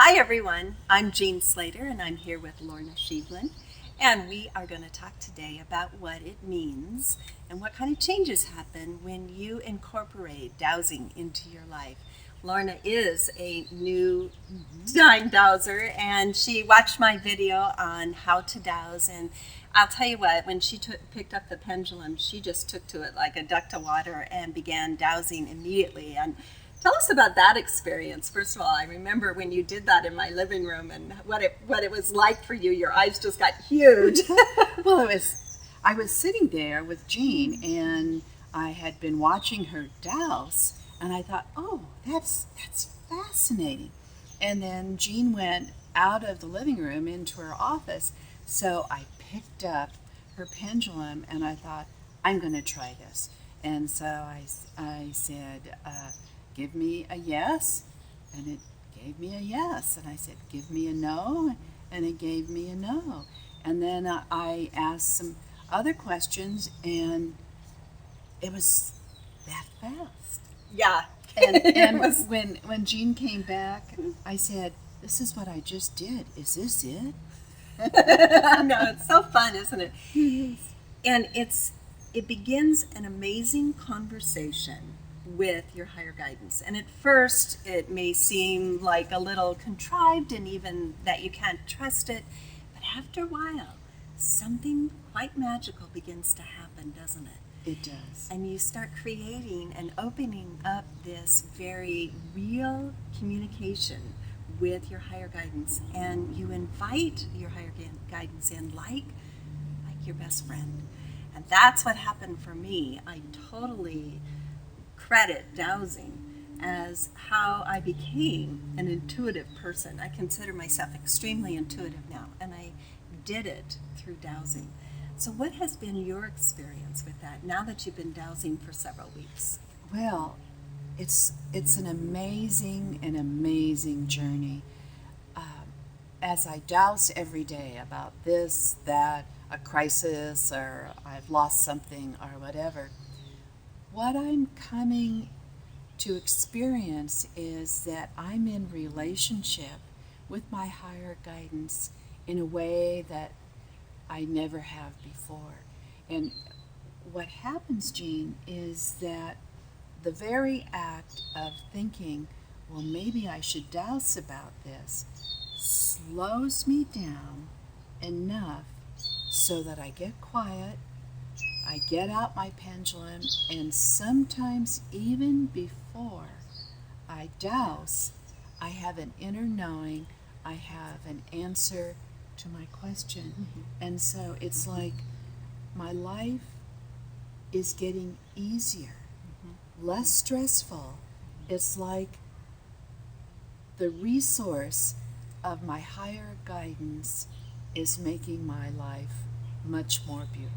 Hi everyone, I'm Jean Slater and I'm here with Lorna Shevlin, and we are going to talk today about what it means and what kind of changes happen when you incorporate dowsing into your life. Lorna is a new time dowser and she watched my video on how to dowse, and I'll tell you what, when she picked up the pendulum, she just took to it like a duck to water and began dowsing immediately. And tell us about that experience. First of all, I remember when you did that in my living room and what it was like for you. Your eyes just got huge. Well, I was sitting there with Jean, and I had been watching her douse, and I thought, oh, that's fascinating. And then Jean went out of the living room into her office, so I picked up her pendulum, and I thought, I'm going to try this. And so I said, give me a yes, and it gave me a yes. And I said, give me a no, and it gave me a no. And then I asked some other questions, and it was that fast. Yeah. And when Jean came back, I said, this is what I just did. Is this it? No, it's so fun, isn't it? And it begins an amazing conversation with your higher guidance. And at first, it may seem like a little contrived and even that you can't trust it. But after a while, something quite magical begins to happen, doesn't it? It does. And you start creating and opening up this very real communication with your higher guidance. And you invite your higher guidance in like your best friend. And that's what happened for me. I totally credit dowsing as how I became an intuitive person. I consider myself extremely intuitive now, and I did it through dowsing. So what has been your experience with that now that you've been dowsing for several weeks? Well, it's an amazing journey. As I douse every day about this, that, a crisis, or I've lost something, or whatever, what I'm coming to experience is that I'm in relationship with my higher guidance in a way that I never have before. And what happens, Jean, is that the very act of thinking, well, maybe I should douse about this, slows me down enough so that I get quiet, I get out my pendulum, and sometimes even before I douse, I have an inner knowing, I have an answer to my question. Mm-hmm. And so it's like my life is getting easier, less stressful. It's like the resource of my higher guidance is making my life much more beautiful.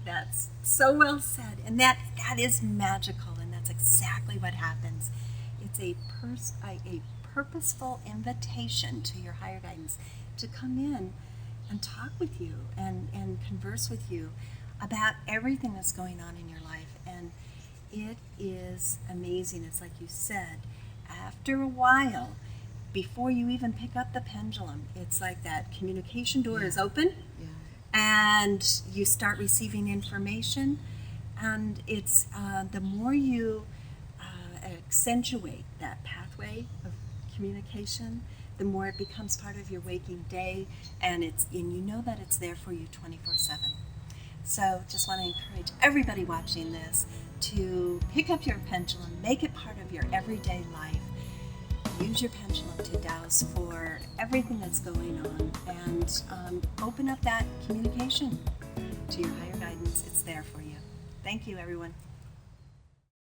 That's so well said, and that is magical, and that's exactly what happens. It's a purposeful invitation to your higher guidance to come in and talk with you and converse with you about everything that's going on in your life. And it is amazing. It's like you said, after a while, before you even pick up the pendulum, it's like that communication door is open. Yeah. And you start receiving information, and it's the more you accentuate that pathway of communication, the more it becomes part of your waking day, and you know that it's there for you 24/7. So just want to encourage everybody watching this to pick up your pendulum, make it part of your everyday life. Use your pendulum to douse for everything that's going on, and open up that communication to your higher guidance. It's there for you. Thank you, everyone.